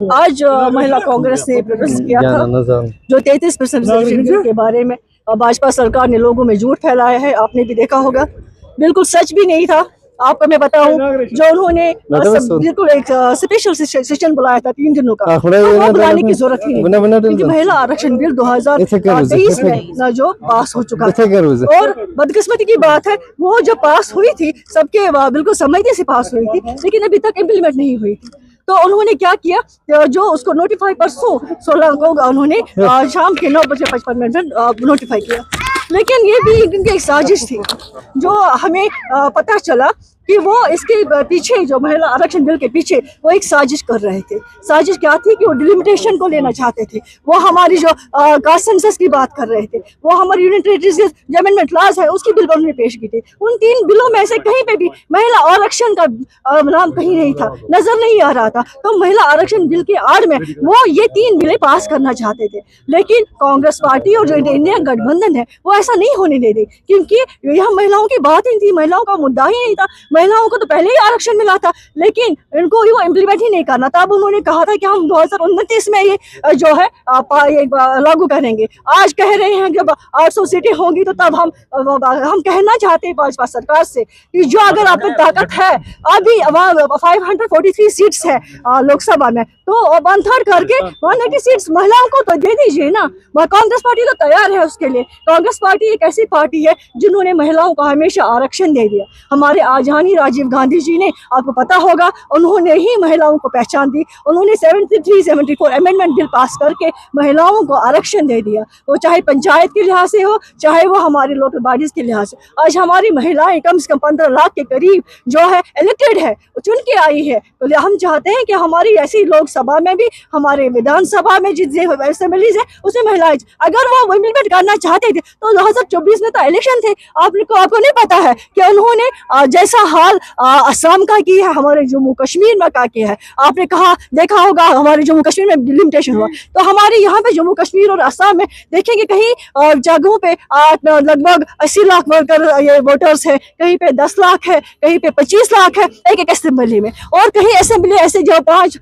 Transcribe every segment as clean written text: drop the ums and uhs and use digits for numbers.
आज महिला कांग्रेस ने प्रोटेस्ट किया था जो 33% रिजर्वेशन के बारे में भाजपा सरकार ने लोगों में झूठ फैलाया है। आपने भी देखा होगा, बिल्कुल सच भी नहीं था। आपको मैं बताऊं, जो उन्होंने बिल्कुल एक स्पेशल सेशन बुलाया था 3 दिनों का, वो बुलाने की जरूरत ही नहीं, क्योंकि महिला आरक्षण बिल 2023 में जो पास हो चुका था। और बदकिस्मती की बात है, वो जो पास हुई थी सबके बिल्कुल समझने से पास हुई थी, लेकिन अभी तक इम्प्लीमेंट नहीं हुई थी। तो उन्होंने क्या किया, जो उसको नोटिफाई परसों 16 को उन्होंने शाम के 9:55 में नोटिफाई किया, लेकिन ये भी इनकी एक साजिश थी। जो हमें पता चला कि वो इसके पीछे, जो महिला आरक्षण बिल के पीछे वो एक साजिश कर रहे थे। साजिश क्या थी कि वो डिलिमिटेशन को लेना चाहते थे, वो हमारी जो कास्ट सेंसस की बात कर रहे थे, वो हमारी यूनियन टेरिटरीज जो अमेंडमेंट लॉज है उसकी बिल उन्होंने पेश की थी। उन 3 बिलों में से कहीं पे भी महिला आरक्षण का नाम कहीं नहीं था, नजर नहीं आ रहा था। तो महिला आरक्षण बिल की आड़ में वो ये 3 बिलें पास करना चाहते थे, लेकिन कांग्रेस पार्टी और जो इंडिया गठबंधन है वो ऐसा नहीं होने दे रही, क्योंकि यहाँ महिलाओं की बात ही थी, महिलाओं का मुद्दा ही नहीं था। महिलाओं को तो पहले ही आरक्षण मिला था, लेकिन इनको वो इम्प्लीमेंट ही नहीं करना था। अब उन्होंने कहा था कि हम 2029 में ये जो है लागू करेंगे। आज कह रहे हैं जब 800 सीटें होंगी तो तब हम कहना चाहते हैं भाजपा सरकार से कि जो अगर आप में ताकत है, अभी 543 सीट्स है लोकसभा में, तो 1/3 करके 180 सीट्स महिलाओं को तो दे दीजिए ना। कांग्रेस पार्टी तो तैयार है उसके लिए। कांग्रेस पार्टी एक ऐसी पार्टी है जिन्होंने महिलाओं को हमेशा आरक्षण दे दिया। हमारे आजानी राजीव गांधी जी ने, आपको पता होगा, उन्होंने ही महिलाओं को पहचान दी। उन्होंने 73-74 अमेंडमेंट बिल पास करके महिलाओं को आरक्षण दे दिया, वो चाहे पंचायत के लिहाज से हो, चाहे वो हमारी लोकल बॉडीज के लिहाज से। आज हमारी महिलाएं कम से कम 15 लाख के करीब जो है इलेक्टेड है, चुन के आई है। तो हम चाहते हैं कि हमारी ऐसी लोकसभा में भी, हमारे विधानसभा में जितने असेंबलीज है उसमें महिलाएं अगर वो इम्प्लीमेंट करना चाहते थे तो 2024 में तो इलेक्शन थे। आपको नहीं पता है कि उन्होंने जैसा हाल असम का किया है, हमारे जम्मू कश्मीर में का किया है। आपने देखा होगा हमारे जम्मू कश्मीर में डिलिमिटेशन हुआ, तो हमारे यहाँ पे जम्मू कश्मीर और असम में देखेंगे कहीं जगहों पे लगभग 80 लाख ये वोटर्स है, कहीं पे 10 लाख है, कहीं पे 25 लाख है एक असेंबली में, और कहीं असेंबली ऐसे जो 5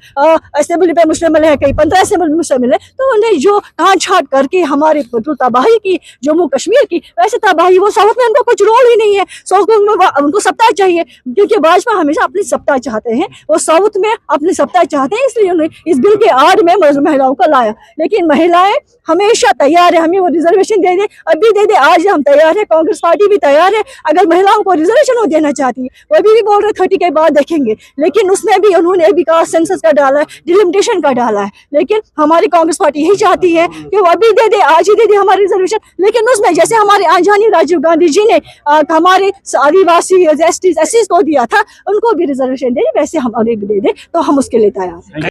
असेंबली पे मुश्तमिल है, कहीं 15 असेंबली मुश्तमिल है। तो उन्हें जो काट छाट करके हमारे तबाही की जम्मू कश्मीर की, वैसे तबाही वो साउथ में उनको कुछ रोल ही नहीं है। साउथ में उनको सत्ता चाहिए, क्योंकि भाजपा हमेशा अपनी सत्ता चाहते हैं, वो साउथ में अपनी सत्ता चाहते हैं, इसलिए उन्होंने इस बिल के आड़ में महिलाओं को लाया। लेकिन महिलाएं हमेशा तैयार है, हमें वो रिजर्वेशन दे दे, अभी दे दे, आज हम तैयार है, कांग्रेस पार्टी भी तैयार है। अगर महिलाओं को रिजर्वेशन वो देना चाहती है, वो भी बोल रहे 30 के बाद देखेंगे, लेकिन उसमें भी उन्होंने अभी कास्ट सेंसस का डाला है, डिलिमिटेशन का डाला है। लेकिन हमारी कांग्रेस पार्टी यही चाहती है कि वो अभी दे दे, आज ही दे दे हमारी रिजर्वेशन, लेकिन उसमें जैसे हमारे आजानी राजीव गांधी जी ने हमारे आदिवासी एसटीज को दिया था, उनको भी रिजर्वेशन दे, वैसे हम उन्हें भी दे दे, तो हम उसके लिए तैयार हैं।